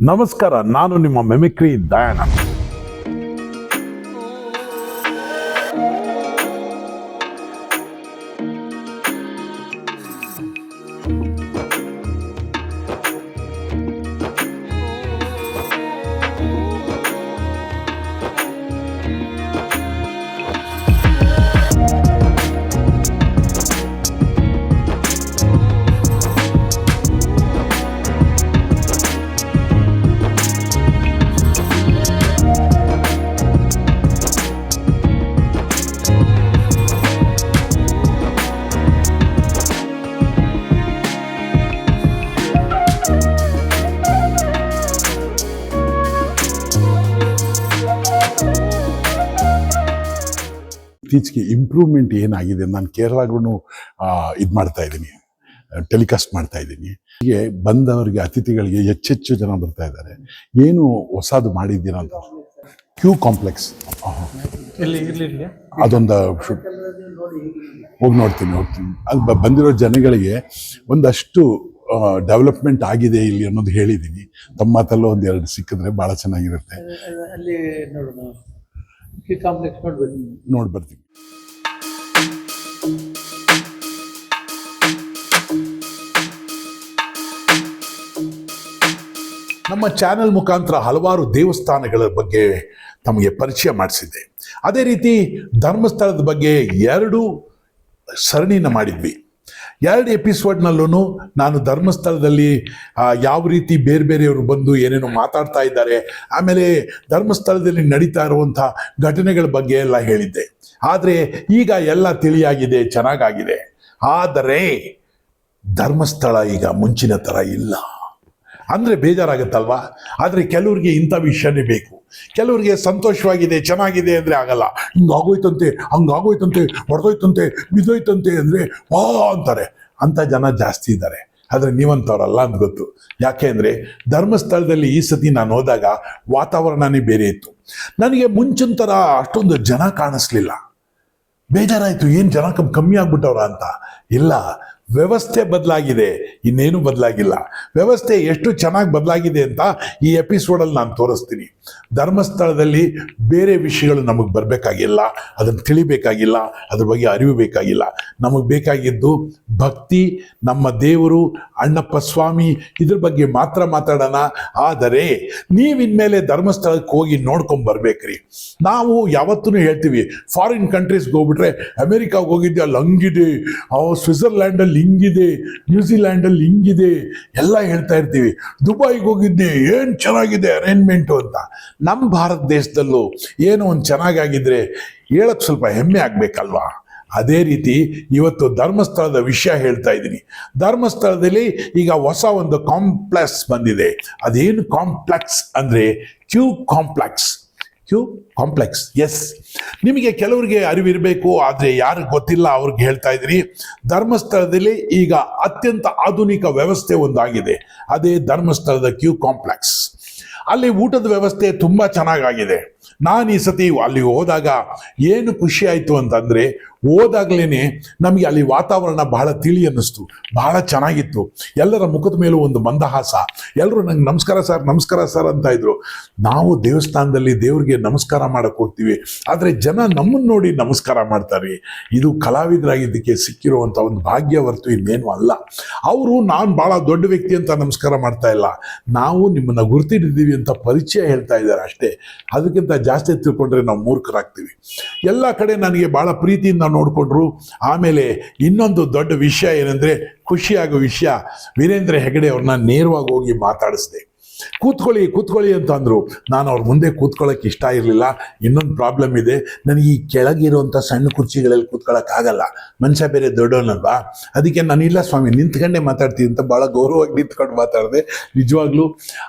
ನಮಸ್ಕಾರ, ನಾನು ನಿಮ್ಮ ಮೆಮಿಕ್ರಿ ದಯಾನಂದ್. ಇತ್ತೀಚೆಗೆ ಇಂಪ್ರೂವ್ಮೆಂಟ್ ಏನಾಗಿದೆ, ನಾನು ಕೇರಳಗೂ ಇದು ಮಾಡ್ತಾ ಇದ್ದೀನಿ, ಟೆಲಿಕಾಸ್ಟ್ ಮಾಡ್ತಾ ಇದ್ದೀನಿ. ಹೀಗೆ ಬಂದವರಿಗೆ, ಅತಿಥಿಗಳಿಗೆ ಹೆಚ್ಚೆಚ್ಚು ಜನ ಬರ್ತಾ ಇದ್ದಾರೆ. ಏನು ಹೊಸದು ಮಾಡಿದ್ದೀರಾ ಅಂತ. ಕ್ಯೂ ಕಾಂಪ್ಲೆಕ್ಸ್ ಅದೊಂದು ಹೋಗಿ ನೋಡ್ತೀನಿ. ಅಲ್ಲಿ ಬಂದಿರೋ ಜನಗಳಿಗೆ ಒಂದಷ್ಟು ಡೆವಲಪ್ಮೆಂಟ್ ಆಗಿದೆ ಇಲ್ಲಿ ಅನ್ನೋದು ಹೇಳಿದ್ದೀನಿ. ತಮ್ಮ ಮಾತಲ್ಲೂ ಒಂದೆರಡು ಸಿಕ್ಕಿದ್ರೆ ಭಾಳ ಚೆನ್ನಾಗಿರುತ್ತೆ. ಅಲ್ಲಿ ನೋಡೋಣ, ಕಾಂಪ್ಲೆಕ್ಸ್ ನೋಡಿ ಬರ್ತೀವಿ. ನಮ್ಮ ಚಾನೆಲ್ ಮುಖಾಂತರ ಹಲವಾರು ದೇವಸ್ಥಾನಗಳ ಬಗ್ಗೆ ತಮಗೆ ಪರಿಚಯ ಮಾಡಿಸಿದ್ದೆ. ಅದೇ ರೀತಿ ಧರ್ಮಸ್ಥಳದ ಬಗ್ಗೆ 2 ಸರಣಿನ ಮಾಡಿದ್ವಿ. 2 ಎಪಿಸೋಡ್ನಲ್ಲೂ ನಾನು ಧರ್ಮಸ್ಥಳದಲ್ಲಿ ಯಾವ ರೀತಿ ಬೇರೆ ಬೇರೆಯವರು ಬಂದು ಏನೇನೋ ಮಾತಾಡ್ತಾ ಇದ್ದಾರೆ, ಆಮೇಲೆ ಧರ್ಮಸ್ಥಳದಲ್ಲಿ ನಡೀತಾ ಇರುವಂಥ ಘಟನೆಗಳ ಬಗ್ಗೆ ಎಲ್ಲ ಹೇಳಿದ್ದೆ. ಆದರೆ ಈಗ ಎಲ್ಲ ತಿಳಿಯಾಗಿದೆ, ಚೆನ್ನಾಗಾಗಿದೆ. ಆದರೆ ಧರ್ಮಸ್ಥಳ ಈಗ ಮುಂಚಿನ ಥರ ಇಲ್ಲ ಅಂದರೆ ಬೇಜಾರಾಗುತ್ತಲ್ವಾ. ಆದರೆ ಕೆಲವ್ರಿಗೆ ಇಂಥ ವಿಷಯನೇ ಬೇಕು. ಕೆಲವರಿಗೆ ಸಂತೋಷವಾಗಿದೆ, ಚೆನ್ನಾಗಿದೆ ಅಂದರೆ ಆಗಲ್ಲ. ಹಿಂಗಾಗೋಯ್ತಂತೆ, ಹಂಗಾಗೋಯ್ತಂತೆ, ಹೊಡೆದೋಯ್ತಂತೆ, ಬಿದ್ದೋಯ್ತಂತೆ ಅಂದರೆ ವಾ ಅಂತಾರೆ. ಅಂಥ ಜನ ಜಾಸ್ತಿ ಇದ್ದಾರೆ. ಆದರೆ ನೀವಂಥವ್ರಲ್ಲ ಅಂತ ಗೊತ್ತು. ಯಾಕೆ ಅಂದರೆ ಧರ್ಮಸ್ಥಳದಲ್ಲಿ ಈ ಸತಿ ನಾನು ಹೋದಾಗ ವಾತಾವರಣನೇ ಬೇರೆ ಇತ್ತು. ನನಗೆ ಮುಂಚಿನ ಥರ ಅಷ್ಟೊಂದು ಜನ ಕಾಣಿಸ್ಲಿಲ್ಲ. ಬೇಜಾರಾಯಿತು, ಏನು ಜನ ಕಮ್ಮಿ ಆಗ್ಬಿಟ್ಟವ್ರ ಅಂತ. ಇಲ್ಲ, ವ್ಯವಸ್ಥೆ ಬದಲಾಗಿದೆ, ಇನ್ನೇನು ಬದಲಾಗಿಲ್ಲ. ವ್ಯವಸ್ಥೆ ಎಷ್ಟು ಚೆನ್ನಾಗಿ ಬದಲಾಗಿದೆ ಅಂತ ಈ ಎಪಿಸೋಡಲ್ಲಿ ನಾನು ತೋರಿಸ್ತೀನಿ. ಧರ್ಮಸ್ಥಳದಲ್ಲಿ ಬೇರೆ ವಿಷಯಗಳು ನಮಗೆ ಬರಬೇಕಾಗಿಲ್ಲ, ಅದನ್ನು ತಿಳಿಬೇಕಾಗಿಲ್ಲ, ಅದ್ರ ಬಗ್ಗೆ ಅರಿವು ಬೇಕಾಗಿಲ್ಲ. ನಮಗೆ ಬೇಕಾಗಿದ್ದು ಭಕ್ತಿ, ನಮ್ಮ ದೇವರು ಅಣ್ಣಪ್ಪ ಸ್ವಾಮಿ, ಇದ್ರ ಬಗ್ಗೆ ಮಾತ್ರ ಮಾತಾಡೋಣ. ಆದರೆ ನೀವಿನ್ಮೇಲೆ ಧರ್ಮಸ್ಥಳಕ್ಕೆ ಹೋಗಿ ನೋಡ್ಕೊಂಡು ಬರ್ಬೇಕ್ರಿ. ನಾವು ಯಾವತ್ತೂ ಹೇಳ್ತೀವಿ, ಫಾರಿನ್ ಕಂಟ್ರೀಸ್ಗೆ ಹೋಗ್ಬಿಟ್ರೆ, ಅಮೆರಿಕಾಗೆ ಹೋಗಿದ್ದೆ ಅಲ್ಲಿ ಹಂಗಿದೆ, ಸ್ವಿಟ್ಜರ್ಲ್ಯಾಂಡಲ್ಲಿ ಹಿಂಗಿದೆ, ನ್ಯೂಜಿಲ್ಯಾಂಡಲ್ಲಿ ಹಿಂಗಿದೆ ಎಲ್ಲ ಹೇಳ್ತಾ ಇರ್ತೀವಿ. ದುಬೈಗೆ ಹೋಗಿದ್ದೆ, ಏನು ಚೆನ್ನಾಗಿದೆ ಅರೇಂಜ್ಮೆಂಟು ಅಂತ. ನಮ್ಮ ಭಾರತ ದೇಶದಲ್ಲೂ ಏನೋ ಒಂದು ಚೆನ್ನಾಗಾಗಿದ್ರೆ ಹೇಳಕ್ಕೆ ಸ್ವಲ್ಪ ಹೆಮ್ಮೆ ಆಗಬೇಕಲ್ವಾ. ಅದೇ ರೀತಿ ಇವತ್ತು ಧರ್ಮಸ್ಥಳದ ವಿಷಯ ಹೇಳ್ತಾ ಇದ್ದೀನಿ. ಧರ್ಮಸ್ಥಳದಲ್ಲಿ ಈಗ ಹೊಸ ಒಂದು ಕಾಂಪ್ಲೆಕ್ಸ್ ಬಂದಿದೆ. ಅದೇನು ಕಾಂಪ್ಲೆಕ್ಸ್ ಅಂದರೆ Q complex. Q complex, yes. ನಿಮಗೆ ಕೆಲವರಿಗೆ ಅರಿವಿರಬೇಕು, ಆದರೆ ಯಾರಿಗೆ ಗೊತ್ತಿಲ್ಲ ಅವ್ರಿಗೆ ಹೇಳ್ತಾ ಇದ್ದೀನಿ. ಧರ್ಮಸ್ಥಳದಲ್ಲಿ ಈಗ ಅತ್ಯಂತ ಆಧುನಿಕ ವ್ಯವಸ್ಥೆ ಒಂದಾಗಿದೆ. ಅದೇ ಧರ್ಮಸ್ಥಳದ ಕ್ಯೂ ಕಾಂಪ್ಲೆಕ್ಸ್. ಅಲ್ಲಿ ಊಟದ ವ್ಯವಸ್ಥೆ ತುಂಬ ಚೆನ್ನಾಗಾಗಿದೆ. ನಾನು ಈ ಸತಿ ಅಲ್ಲಿ ಹೋದಾಗ ಏನು ಖುಷಿ ಆಯಿತು ಅಂತಂದರೆ, ಹೋದಾಗಲೇ ನಮಗೆ ಅಲ್ಲಿ ವಾತಾವರಣ ಬಹಳ ತಿಳಿ ಅನ್ನಿಸ್ತು, ಬಹಳ ಚೆನ್ನಾಗಿತ್ತು. ಎಲ್ಲರ ಮುಖದ ಮೇಲೂ ಒಂದು ಮಂದಹಾಸ. ಎಲ್ಲರೂ ನಂಗೆ ನಮಸ್ಕಾರ ಸರ್, ನಮಸ್ಕಾರ ಸರ್ ಅಂತ ಇದ್ರು. ನಾವು ದೇವಸ್ಥಾನದಲ್ಲಿ ದೇವ್ರಿಗೆ ನಮಸ್ಕಾರ ಮಾಡೋಕ್ಕೆ ಹೋಗ್ತೀವಿ, ಆದರೆ ಜನ ನಮ್ಮನ್ನು ನೋಡಿ ನಮಸ್ಕಾರ ಮಾಡ್ತಾರೆ. ಇದು ಕಲಾವಿದರಾಗಿದ್ದಕ್ಕೆ ಸಿಕ್ಕಿರುವಂಥ ಒಂದು ಭಾಗ್ಯ ಹೊರತು ಇನ್ನೇನು ಅಲ್ಲ. ಅವರು ನಾನು ಭಾಳ ದೊಡ್ಡ ವ್ಯಕ್ತಿ ಅಂತ ನಮಸ್ಕಾರ ಮಾಡ್ತಾ ಇಲ್ಲ, ನಾವು ನಿಮ್ಮನ್ನು ಗುರ್ತಿಟ್ಟಿದ್ದೀವಿ ಅಂತ ಪರಿಚಯ ಹೇಳ್ತಾ ಇದ್ದಾರೆ ಅಷ್ಟೇ. ಅದಕ್ಕಿಂತ ಜಾಸ್ತಿ ತಿಳ್ಕೊಂಡ್ರೆ ನಾವು ಮೂರ್ಖರಾಗ್ತೀವಿ. ಎಲ್ಲ ಕಡೆ ನನಗೆ ಭಾಳ ಪ್ರೀತಿಯಿಂದ ನೋಡಿಕೊಂಡ್ರು. ಆಮೇಲೆ ಇನ್ನೊಂದು ದೊಡ್ಡ ವಿಷಯ ಏನಂದರೆ, ಖುಷಿಯಾಗೋ ವಿಷಯ, ವೀರೇಂದ್ರ ಹೆಗಡೆ ಅವ್ರನ್ನ ನೇರವಾಗಿ ಹೋಗಿ ಮಾತಾಡಿಸ್ದೆ. ಕೂತ್ಕೊಳ್ಳಿ ಅಂತ ಅಂದರು. ನಾನು ಅವ್ರ ಮುಂದೆ ಕೂತ್ಕೊಳ್ಳೋಕೆ ಇಷ್ಟ ಇರಲಿಲ್ಲ. ಇನ್ನೊಂದು ಪ್ರಾಬ್ಲಮ್ ಇದೆ, ನನಗೆ ಈ ಕೆಳಗಿರುವಂಥ ಸಣ್ಣ ಕುರ್ಚಿಗಳಲ್ಲಿ ಕೂತ್ಕೊಳ್ಳೋಕ್ಕಾಗಲ್ಲ, ಮನುಷ್ಯ ಬೇರೆ ದೊಡ್ಡವನಲ್ವಾ. ಅದಕ್ಕೆ ನಾನು ಇಲ್ಲ ಸ್ವಾಮಿ, ನಿಂತ್ಕೊಂಡೇ ಮಾತಾಡ್ತೀನಿ ಅಂತ ಭಾಳ ಗೌರವವಾಗಿ ನಿಂತ್ಕೊಂಡು ಮಾತಾಡಿದೆ. ನಿಜವಾಗ್ಲೂ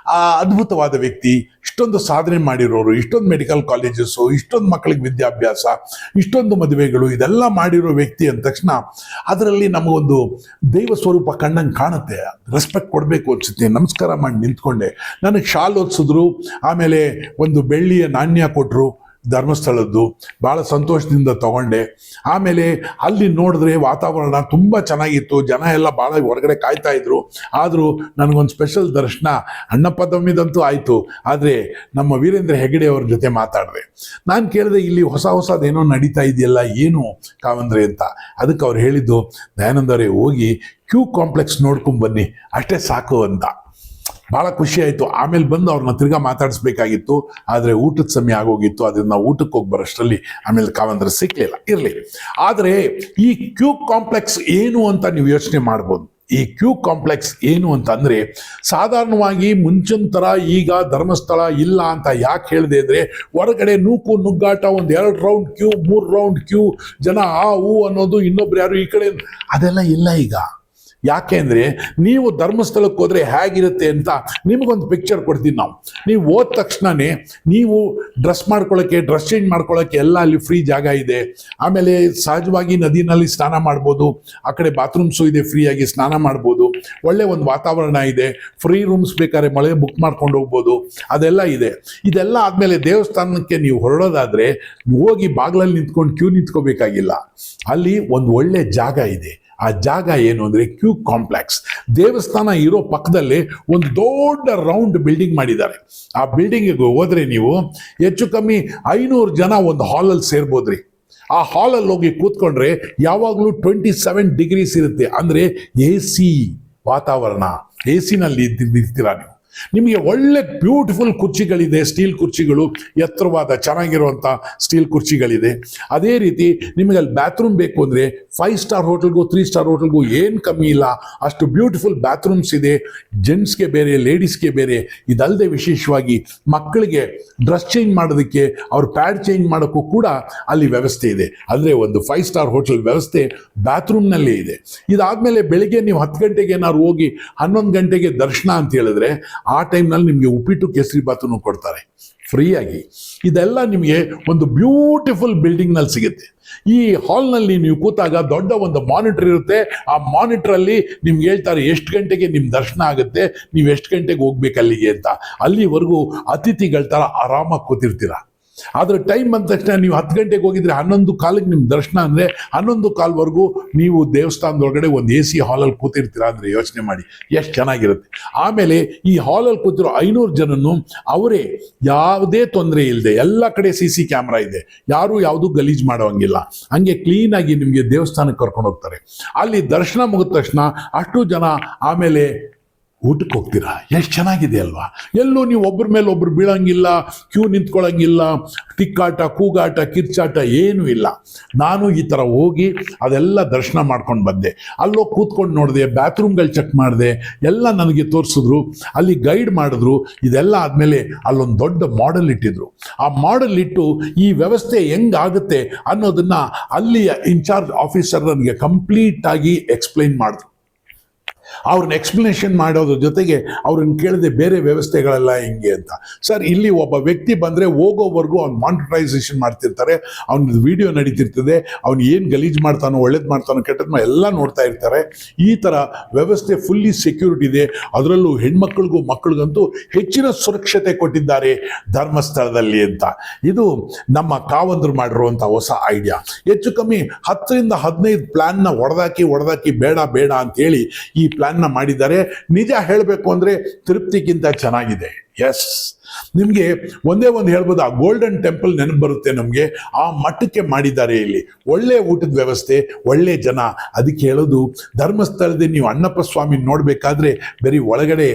ಅದ್ಭುತವಾದ ವ್ಯಕ್ತಿ, ಇಷ್ಟೊಂದು ಸಾಧನೆ ಮಾಡಿರೋರು, ಇಷ್ಟೊಂದು ಮೆಡಿಕಲ್ ಕಾಲೇಜಸ್ಸು, ಇಷ್ಟೊಂದು ಮಕ್ಕಳಿಗೆ ವಿದ್ಯಾಭ್ಯಾಸ, ಇಷ್ಟೊಂದು ಮದುವೆಗಳು, ಇದೆಲ್ಲ ಮಾಡಿರೋ ವ್ಯಕ್ತಿ ಅಂದ ತಕ್ಷಣ ಅದರಲ್ಲಿ ನಮಗೊಂದು ದೈವ ಸ್ವರೂಪ ಕಣ್ಣಂಗೆ ಕಾಣುತ್ತೆ. ರೆಸ್ಪೆಕ್ಟ್ ಕೊಡಬೇಕು ಅನ್ಸುತ್ತೆ. ನಮಸ್ಕಾರ ಮಾಡಿ ನಿಂತ್ಕೊಂಡೆ. ನನಗೆ ಶಾಲ್ ಓದಿಸಿದ್ರು, ಆಮೇಲೆ ಒಂದು ಬೆಳ್ಳಿಯ ನಾಣ್ಯ ಕೊಟ್ಟರು. ಧರ್ಮಸ್ಥಳದ್ದು. ಭಾಳ ಸಂತೋಷದಿಂದ ತಗೊಂಡೆ. ಆಮೇಲೆ ಅಲ್ಲಿ ನೋಡಿದ್ರೆ ವಾತಾವರಣ ತುಂಬ ಚೆನ್ನಾಗಿತ್ತು, ಜನ ಎಲ್ಲ ಭಾಳ ಹೊರಗಡೆ ಕಾಯ್ತಾ ಇದ್ರು. ಆದರೂ ನನಗೊಂದು ಸ್ಪೆಷಲ್ ದರ್ಶನ ಅಣ್ಣಪ್ಪದಮ್ಮಿದಂತೂ ಆಯಿತು. ಆದರೆ ನಮ್ಮ ವೀರೇಂದ್ರ ಹೆಗಡೆ ಅವ್ರ ಜೊತೆ ಮಾತಾಡಿದೆ. ನಾನು ಕೇಳಿದೆ, ಇಲ್ಲಿ ಹೊಸದೇನೋ ನಡೀತಾ ಇದೆಯಲ್ಲ, ಏನು ಕಾವಂದ್ರೆ ಅಂತ. ಅದಕ್ಕೆ ಅವ್ರು ಹೇಳಿದ್ದು, ದಯಾನಂದರೇ ಹೋಗಿ ಕ್ಯೂ ಕಾಂಪ್ಲೆಕ್ಸ್ ನೋಡ್ಕೊಂಬನ್ನಿ, ಅಷ್ಟೇ ಸಾಕು ಅಂತ. ಭಾಳ ಖುಷಿ ಆಯಿತು. ಆಮೇಲೆ ಬಂದು ಅವ್ರನ್ನ ತಿರ್ಗಾ ಮಾತಾಡಿಸ್ಬೇಕಾಗಿತ್ತು, ಆದರೆ ಊಟದ ಸಮಯ ಆಗೋಗಿತ್ತು. ಅದರಿಂದ ನಾವು ಊಟಕ್ಕೆ ಹೋಗಿ ಬರೋಷ್ಟರಲ್ಲಿ ಆಮೇಲೆ ಕಾವಂದ್ರೆ ಸಿಕ್ಕಲಿಲ್ಲ. ಇರಲಿ. ಆದರೆ ಈ ಕ್ಯೂ ಕಾಂಪ್ಲೆಕ್ಸ್ ಏನು ಅಂತ ನೀವು ಯೋಚನೆ ಮಾಡ್ಬೋದು. ಈ ಕ್ಯೂ ಕಾಂಪ್ಲೆಕ್ಸ್ ಏನು ಅಂತಂದರೆ, ಸಾಧಾರಣವಾಗಿ ಮುಂಚಿನ ಥರ ಈಗ ಧರ್ಮಸ್ಥಳ ಇಲ್ಲ ಅಂತ ಯಾಕೆ ಹೇಳಿದೆ ಅಂದರೆ, ಹೊರಗಡೆ ನೂಕು ನುಗ್ಗಾಟ, ಒಂದು 2 ರೌಂಡ್ ಕ್ಯೂ, 3 ರೌಂಡ್ ಕ್ಯೂ, ಜನ ಆ ಹೂ ಅನ್ನೋದು, ಇನ್ನೊಬ್ರು ಯಾರು ಈ ಕಡೆ, ಅದೆಲ್ಲ ಇಲ್ಲ ಈಗ. ಯಾಕೆ ಅಂದರೆ, ನೀವು ಧರ್ಮಸ್ಥಳಕ್ಕೆ ಹೋದರೆ ಹೇಗಿರುತ್ತೆ ಅಂತ ನಿಮಗೊಂದು ಪಿಕ್ಚರ್ ಕೊಡ್ತೀನಿ ನಾವು. ನೀವು ಹೋದ ತಕ್ಷಣವೇ ನೀವು ಡ್ರೆಸ್ ಚೇಂಜ್ ಮಾಡ್ಕೊಳ್ಳೋಕ್ಕೆ ಎಲ್ಲ ಅಲ್ಲಿ ಫ್ರೀ ಜಾಗ ಇದೆ. ಆಮೇಲೆ ಸಹಜವಾಗಿ ನದಿನಲ್ಲಿ ಸ್ನಾನ ಮಾಡ್ಬೋದು. ಆ ಕಡೆ ಬಾತ್ರೂಮ್ಸು ಇದೆ, ಫ್ರೀಯಾಗಿ ಸ್ನಾನ ಮಾಡ್ಬೋದು. ಒಳ್ಳೆ ಒಂದು ವಾತಾವರಣ ಇದೆ. ಫ್ರೀ ರೂಮ್ಸ್ ಬೇಕಾದ್ರೆ ಮಳೆ ಬುಕ್ ಮಾಡ್ಕೊಂಡು ಹೋಗ್ಬೋದು. ಅದೆಲ್ಲ ಇದೆ. ಇದೆಲ್ಲ ಆದಮೇಲೆ ದೇವಸ್ಥಾನಕ್ಕೆ ನೀವು ಹೊರಡೋದಾದರೆ ಹೋಗಿ ಬಾಗಿಲಲ್ಲಿ ನಿಂತ್ಕೊಂಡು ಕ್ಯೂ ನಿಂತ್ಕೋಬೇಕಾಗಿಲ್ಲ. ಅಲ್ಲಿ ಒಂದು ಒಳ್ಳೆ ಜಾಗ ಇದೆ. ಆ ಜಾಗ ಏನು ಅಂದರೆ ಕ್ಯೂ ಕಾಂಪ್ಲೆಕ್ಸ್. ದೇವಸ್ಥಾನ ಇರೋ ಪಕ್ಕದಲ್ಲೇ ಒಂದು ದೊಡ್ಡ ರೌಂಡ್ ಬಿಲ್ಡಿಂಗ್ ಮಾಡಿದ್ದಾರೆ. ಆ ಬಿಲ್ಡಿಂಗಿಗೆ ಹೋದರೆ ನೀವು ಹೆಚ್ಚು ಕಮ್ಮಿ 500 ಜನ ಒಂದು ಹಾಲಲ್ಲಿ ಸೇರ್ಬೋದ್ರಿ. ಆ ಹಾಲಲ್ಲಿ ಹೋಗಿ ಕೂತ್ಕೊಂಡ್ರೆ ಯಾವಾಗಲೂ 27 ಡಿಗ್ರೀಸ್ ಇರುತ್ತೆ. ಅಂದರೆ AC ವಾತಾವರಣ, AC ನಲ್ಲಿ ಇರ್ತೀರಾ ನೀವು. ನಿಮಗೆ ಒಳ್ಳೆ ಬ್ಯೂಟಿಫುಲ್ ಕುರ್ಚಿಗಳಿದೆ, ಸ್ಟೀಲ್ ಕುರ್ಚಿಗಳು, ಎತ್ತರವಾದ ಚೆನ್ನಾಗಿರುವಂಥ ಸ್ಟೀಲ್ ಕುರ್ಚಿಗಳಿದೆ. ಅದೇ ರೀತಿ ನಿಮಗೆ ಅಲ್ಲಿ ಬಾತ್ರೂಮ್ ಬೇಕು ಅಂದರೆ 5 ಸ್ಟಾರ್ ಹೋಟೆಲ್ಗೂ 3 ಸ್ಟಾರ್ ಹೋಟೆಲ್ಗೂ ಏನು ಕಮ್ಮಿ ಇಲ್ಲ, ಅಷ್ಟು ಬ್ಯೂಟಿಫುಲ್ ಬಾತ್ರೂಮ್ಸ್ ಇದೆ. ಜೆಂಟ್ಸ್ಗೆ ಬೇರೆ, ಲೇಡೀಸ್ಗೆ ಬೇರೆ. ಇದಲ್ಲದೆ ವಿಶೇಷವಾಗಿ ಮಕ್ಕಳಿಗೆ ಡ್ರೆಸ್ ಚೇಂಜ್ ಮಾಡೋದಕ್ಕೆ, ಅವ್ರ ಪ್ಯಾಡ್ ಚೇಂಜ್ ಮಾಡೋಕ್ಕೂ ಕೂಡ ಅಲ್ಲಿ ವ್ಯವಸ್ಥೆ ಇದೆ. ಅಂದರೆ ಒಂದು 5 ಸ್ಟಾರ್ ಹೋಟೆಲ್ ವ್ಯವಸ್ಥೆ ಬಾತ್ರೂಮ್ನಲ್ಲೇ ಇದೆ. ಇದಾದಮೇಲೆ ಬೆಳಿಗ್ಗೆ ನೀವು 10 ಗಂಟೆಗೆ ಏನಾದ್ರು ಹೋಗಿ 11 ಗಂಟೆಗೆ ದರ್ಶನ ಅಂತ ಹೇಳಿದ್ರೆ, ಆ ಟೈಮ್ನಲ್ಲಿ ನಿಮಗೆ ಉಪ್ಪಿಟ್ಟು ಕೇಸರಿ ಬಾತನ್ನು ಕೊಡ್ತಾರೆ ಫ್ರೀಯಾಗಿ. ಇದೆಲ್ಲ ನಿಮಗೆ ಒಂದು ಬ್ಯೂಟಿಫುಲ್ ಬಿಲ್ಡಿಂಗ್ನಲ್ಲಿ ಸಿಗುತ್ತೆ. ಈ ಹಾಲ್ನಲ್ಲಿ ನೀವು ಕೂತಾಗ ದೊಡ್ಡ ಒಂದು ಮಾನಿಟರ್ ಇರುತ್ತೆ. ಆ ಮಾನಿಟ್ರಲ್ಲಿ ನಿಮ್ಗೆ ಹೇಳ್ತಾರೆ ಎಷ್ಟು ಗಂಟೆಗೆ ನಿಮ್ಮ ದರ್ಶನ ಆಗುತ್ತೆ, ನೀವು ಎಷ್ಟು ಗಂಟೆಗೆ ಹೋಗ್ಬೇಕು ಅಲ್ಲಿಗೆ ಅಂತ. ಅಲ್ಲಿವರೆಗೂ ಅತಿಥಿಗಳ ಥರ ಆರಾಮಾಗಿ ಕೂತಿರ್ತೀರ. ಆದರೆ ಟೈಮ್ ಬಂದ ತಕ್ಷಣ ನೀವು 10 ಗಂಟೆಗೆ ಹೋಗಿದ್ರೆ 11:15 ನಿಮ್ಮ ದರ್ಶನ ಅಂದರೆ 11:15ವರೆಗೂ ನೀವು ದೇವಸ್ಥಾನದೊಳಗಡೆ ಒಂದು AC ಹಾಲಲ್ಲಿ ಕೂತಿರ್ತೀರ. ಅಂದರೆ ಯೋಚನೆ ಮಾಡಿ ಎಷ್ಟು ಚೆನ್ನಾಗಿರುತ್ತೆ. ಆಮೇಲೆ ಈ ಹಾಲಲ್ಲಿ ಕೂತಿರೋ 500 ಜನನು ಅವರೇ, ಯಾವುದೇ ತೊಂದರೆ ಇಲ್ಲದೆ, ಎಲ್ಲ ಕಡೆ CC ಕ್ಯಾಮ್ರಾ ಇದೆ, ಯಾರು ಯಾವುದು ಗಲೀಜು ಮಾಡೋಂಗಿಲ್ಲ. ಹಂಗೆ ಕ್ಲೀನಾಗಿ ನಿಮಗೆ ದೇವಸ್ಥಾನಕ್ಕೆ ಕರ್ಕೊಂಡು ಹೋಗ್ತಾರೆ. ಅಲ್ಲಿ ದರ್ಶನ ಮುಗಿದ ತಕ್ಷಣ ಅಷ್ಟು ಜನ ಆಮೇಲೆ ಊಟಕ್ಕೆ ಹೋಗ್ತೀರಾ. ಎಷ್ಟು ಚೆನ್ನಾಗಿದೆ ಅಲ್ವಾ? ಎಲ್ಲೂ ನೀವು ಒಬ್ಬರ ಮೇಲೆ ಒಬ್ರು ಬೀಳಂಗಿಲ್ಲ, ಕ್ಯೂ ನಿಂತ್ಕೊಳ್ಳೋಂಗಿಲ್ಲ, ತಿಕ್ಕಾಟ, ಕೂಗಾಟ, ಕಿರ್ಚಾಟ ಏನೂ ಇಲ್ಲ. ನಾನು ಈ ಥರ ಹೋಗಿ ಅದೆಲ್ಲ ದರ್ಶನ ಮಾಡ್ಕೊಂಡು ಬಂದೆ. ಅಲ್ಲೋಗಿ ಕೂತ್ಕೊಂಡು ನೋಡಿದೆ, ಬಾತ್ರೂಮ್ಗಳು ಚೆಕ್ ಮಾಡಿದೆ, ಎಲ್ಲ ನನಗೆ ತೋರಿಸಿದ್ರು, ಅಲ್ಲಿ ಗೈಡ್ ಮಾಡಿದ್ರು. ಇದೆಲ್ಲ ಆದಮೇಲೆ ಅಲ್ಲೊಂದು ದೊಡ್ಡ ಮಾಡೆಲ್ ಇಟ್ಟಿದ್ರು. ಆ ಮಾಡೆಲ್ ಇಟ್ಟು ಈ ವ್ಯವಸ್ಥೆ ಹೆಂಗಾಗುತ್ತೆ ಅನ್ನೋದನ್ನು ಅಲ್ಲಿಯ ಇನ್ಚಾರ್ಜ್ ಆಫೀಸರ್ ನನಗೆ ಕಂಪ್ಲೀಟಾಗಿ ಎಕ್ಸ್ಪ್ಲೈನ್ ಮಾಡಿದ್ರು. ಅವ್ರನ್ನ ಎಕ್ಸ್ಪ್ಲನೇಷನ್ ಮಾಡೋದ್ರ ಜೊತೆಗೆ ಅವ್ರನ್ನ ಕೇಳಿದೆ ಬೇರೆ ವ್ಯವಸ್ಥೆಗಳೆಲ್ಲ ಹೆಂಗೆ ಅಂತ. ಸರ್, ಇಲ್ಲಿ ಒಬ್ಬ ವ್ಯಕ್ತಿ ಬಂದರೆ ಹೋಗೋವರೆಗೂ ಅವ್ನು ಮಾನಿಟರೈಸೇಷನ್ ಮಾಡ್ತಿರ್ತಾರೆ, ಅವ್ನ ವಿಡಿಯೋ ನಡೀತಿರ್ತದೆ, ಅವ್ನು ಏನು ಗಲೀಜು ಮಾಡ್ತಾನೋ, ಒಳ್ಳೇದು ಮಾಡ್ತಾನೋ, ಕೆಟ್ಟದ್ದು ಎಲ್ಲ ನೋಡ್ತಾ ಇರ್ತಾರೆ. ಈ ಥರ ವ್ಯವಸ್ಥೆ ಫುಲ್ಲಿ ಸೆಕ್ಯೂರಿಟಿ ಇದೆ. ಅದರಲ್ಲೂ ಹೆಣ್ಮಕ್ಳಿಗೂ ಮಕ್ಕಳಿಗಂತೂ ಹೆಚ್ಚಿನ ಸುರಕ್ಷತೆ ಕೊಟ್ಟಿದ್ದಾರೆ ಧರ್ಮಸ್ಥಳದಲ್ಲಿ ಅಂತ. ಇದು ನಮ್ಮ ಕಾವಂದ್ರು ಮಾಡಿರುವಂಥ ಹೊಸ ಐಡಿಯಾ. ಹೆಚ್ಚು ಕಮ್ಮಿ 10 ರಿಂದ 15 ಪ್ಲ್ಯಾನ್ನ ಹೊಡೆದಾಕಿ ಬೇಡ ಅಂತೇಳಿ ಈ ಪ್ಲಾನ್ನ ಮಾಡಿದ್ದಾರೆ. ನಿಜ ಹೇಳಬೇಕು ಅಂದರೆ ತಿರುಪ್ತಿಗಿಂತ ಚೆನ್ನಾಗಿದೆ. ಎಸ್, ನಿಮಗೆ ಒಂದೇ ಒಂದು ಹೇಳ್ಬೋದು, ಆ ಗೋಲ್ಡನ್ ಟೆಂಪಲ್ ನೆನಪು ಬರುತ್ತೆ ನಮಗೆ. ಆ ಮಟ್ಟಕ್ಕೆ ಮಾಡಿದ್ದಾರೆ ಇಲ್ಲಿ. ಒಳ್ಳೆ ಊಟದ ವ್ಯವಸ್ಥೆ, ಒಳ್ಳೆ ಜನ. ಅದಕ್ಕೆ ಹೇಳೋದು, ಧರ್ಮಸ್ಥಳದಲ್ಲಿ ನೀವು ಅಣ್ಣಪ್ಪ ಸ್ವಾಮಿ ನೋಡಬೇಕಾದ್ರೆ ಬರೀ ಒಳಗಡೆ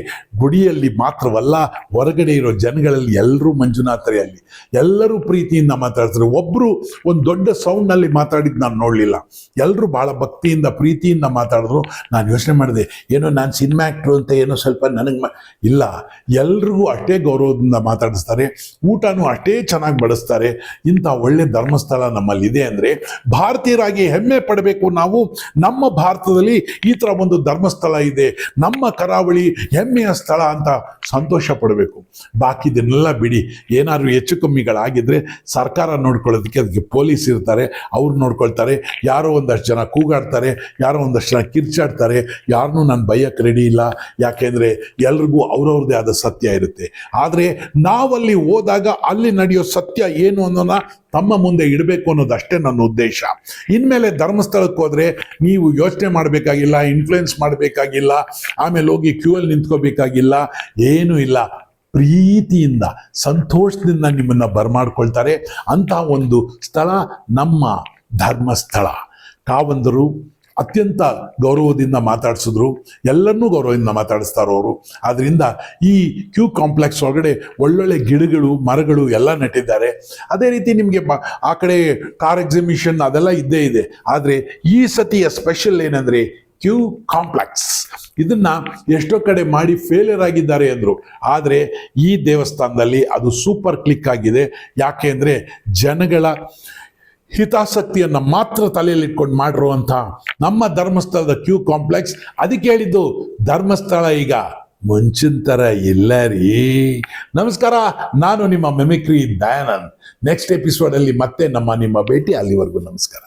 ಗುಡಿಯಲ್ಲಿ ಮಾತ್ರವಲ್ಲ, ಹೊರಗಡೆ ಇರೋ ಜನಗಳಲ್ಲಿ ಎಲ್ಲರೂ ಮಂಜುನಾಥರೇ. ಅಲ್ಲಿ ಎಲ್ಲರೂ ಪ್ರೀತಿಯಿಂದ ಮಾತಾಡ್ತಾರೆ. ಒಬ್ಬರು ಒಂದು ದೊಡ್ಡ ಸೌಂಡ್ನಲ್ಲಿ ಮಾತಾಡಿದ್ದು ನಾನು ನೋಡಲಿಲ್ಲ. ಎಲ್ಲರೂ ಭಾಳ ಭಕ್ತಿಯಿಂದ ಪ್ರೀತಿಯಿಂದ ಮಾತಾಡಿದ್ರು. ನಾನು ಯೋಚನೆ ಮಾಡಿದೆ, ಏನೋ ನಾನು ಸಿನಿಮಾ ಆ್ಯಕ್ಟ್ರು ಅಂತ ಏನೋ ಸ್ವಲ್ಪ ನನಗೆ ಇಲ್ಲ, ಎಲ್ರಿಗೂ ಅಷ್ಟೇ ಗೌರವದಿಂದ ಮಾತಾಡಿಸ್ತಾರೆ, ಊಟನೂ ಅಷ್ಟೇ ಚೆನ್ನಾಗಿ ಬಡಿಸ್ತಾರೆ. ಇಂಥ ಒಳ್ಳೆ ಧರ್ಮಸ್ಥಳ ನಮ್ಮಲ್ಲಿದೆ ಅಂದರೆ ಭಾರತೀಯರಾಗಿ ಹೆಮ್ಮೆ ಪಡಬೇಕು ನಾವು. ನಮ್ಮ ಭಾರತದಲ್ಲಿ ಈ ಥರ ಒಂದು ಧರ್ಮಸ್ಥಳ ಇದೆ, ನಮ್ಮ ಕರಾವಳಿ ಹೆಮ್ಮೆಯ ಸ್ಥಳ ಅಂತ ಸಂತೋಷ ಪಡಬೇಕು. ಬಾಕಿದನ್ನೆಲ್ಲ ಬಿಡಿ. ಏನಾದರೂ ಹೆಚ್ಚು ಕಮ್ಮಿಗಳಾಗಿದ್ದರೆ ಸರ್ಕಾರ ನೋಡ್ಕೊಳ್ಳೋದಕ್ಕೆ ಅದಕ್ಕೆ ಪೊಲೀಸ್ ಇರ್ತಾರೆ, ಅವ್ರು ನೋಡ್ಕೊಳ್ತಾರೆ. ಯಾರೋ ಒಂದಷ್ಟು ಜನ ಕೂಗಾಡ್ತಾರೆ, ಯಾರೋ ಒಂದಷ್ಟು ಜನ ಕಿರ್ಚಾಡ್ತಾರೆ. ಯಾರನ್ನೂ ನಾನು ಬೈಯಕ್ಕೆ ರೆಡಿ ಇಲ್ಲ. ಯಾಕೆಂದರೆ ಎಲ್ರಿಗೂ ಅವ್ರವ್ರದ್ದೇ ಆದ ಸತ್ಯ ಇರುತ್ತೆ. ನಡೆಯುತ್ತೆ. ಆದರೆ ನಾವಲ್ಲಿ ಹೋದಾಗ ಅಲ್ಲಿ ನಡೆಯೋ ಸತ್ಯ ಏನು ಅನ್ನೋನ ತಮ್ಮ ಮುಂದೆ ಇಡಬೇಕು ಅನ್ನೋದಷ್ಟೇ ನನ್ನ ಉದ್ದೇಶ. ಇನ್ಮೇಲೆ ಧರ್ಮಸ್ಥಳಕ್ಕೆ ಹೋದರೆ ನೀವು ಯೋಚನೆ ಮಾಡಬೇಕಾಗಿಲ್ಲ, ಇನ್ಫ್ಲುಯೆನ್ಸ್ ಮಾಡಬೇಕಾಗಿಲ್ಲ, ಆಮೇಲೆ ಹೋಗಿ ಕ್ಯೂ ಅಲ್ಲಿ ನಿಂತ್ಕೋಬೇಕಾಗಿಲ್ಲ, ಏನೂ ಇಲ್ಲ. ಪ್ರೀತಿಯಿಂದ ಸಂತೋಷದಿಂದ ನಿಮ್ಮನ್ನು ಬರಮಾಡ್ಕೊಳ್ತಾರೆ. ಅಂತ ಒಂದು ಸ್ಥಳ ನಮ್ಮ ಧರ್ಮಸ್ಥಳ. ಕಾವಂದರು ಅತ್ಯಂತ ಗೌರವದಿಂದ ಮಾತಾಡಿಸಿದ್ರು, ಎಲ್ಲರನ್ನೂ ಗೌರವದಿಂದ ಮಾತಾಡಿಸ್ತಾರೆ ಅವರು. ಆದ್ದರಿಂದ ಈ ಕ್ಯೂ ಕಾಂಪ್ಲೆಕ್ಸ್ ಒಳಗಡೆ ಒಳ್ಳೊಳ್ಳೆ ಗಿಡಗಳು ಮರಗಳು ಎಲ್ಲ ನೆಟ್ಟಿದ್ದಾರೆ. ಅದೇ ರೀತಿ ನಿಮಗೆ ಆ ಕಡೆ ಕಾರ್ ಎಕ್ಸಿಬಿಷನ್ ಅದೆಲ್ಲ ಇದ್ದೇ ಇದೆ. ಆದರೆ ಈ ಸತಿಯ ಸ್ಪೆಷಲ್ ಏನಂದರೆ ಕ್ಯೂ ಕಾಂಪ್ಲೆಕ್ಸ್. ಇದನ್ನ ಎಷ್ಟೋ ಕಡೆ ಮಾಡಿ ಫೇಲಿಯರ್ ಆಗಿದ್ದಾರೆ ಅಂದರು. ಆದರೆ ಈ ದೇವಸ್ಥಾನದಲ್ಲಿ ಅದು ಸೂಪರ್ ಕ್ಲಿಕ್ ಆಗಿದೆ. ಯಾಕೆ ಅಂದರೆ ಜನಗಳ ಹಿತಾಸಕ್ತಿಯನ್ನು ಮಾತ್ರ ತಲೆಯಲ್ಲಿ ಇಟ್ಕೊಂಡು ಮಾಡಿರುವಂಥ ನಮ್ಮ ಧರ್ಮಸ್ಥಳದ ಕ್ಯೂ ಕಾಂಪ್ಲೆಕ್ಸ್. ಅದಕ್ಕೆ ಹೇಳಿದ್ದು ಧರ್ಮಸ್ಥಳ ಈಗ ಮುಂಚಿನ ಥರ ಇಲ್ಲ ರೀ. ನಮಸ್ಕಾರ, ನಾನು ನಿಮ್ಮ ಮೆಮಿಕ್ರಿ ದಯಾನಂದ್. ನೆಕ್ಸ್ಟ್ ಎಪಿಸೋಡಲ್ಲಿ ಮತ್ತೆ ನಿಮ್ಮ ಭೇಟಿ. ಅಲ್ಲಿವರೆಗೂ ನಮಸ್ಕಾರ.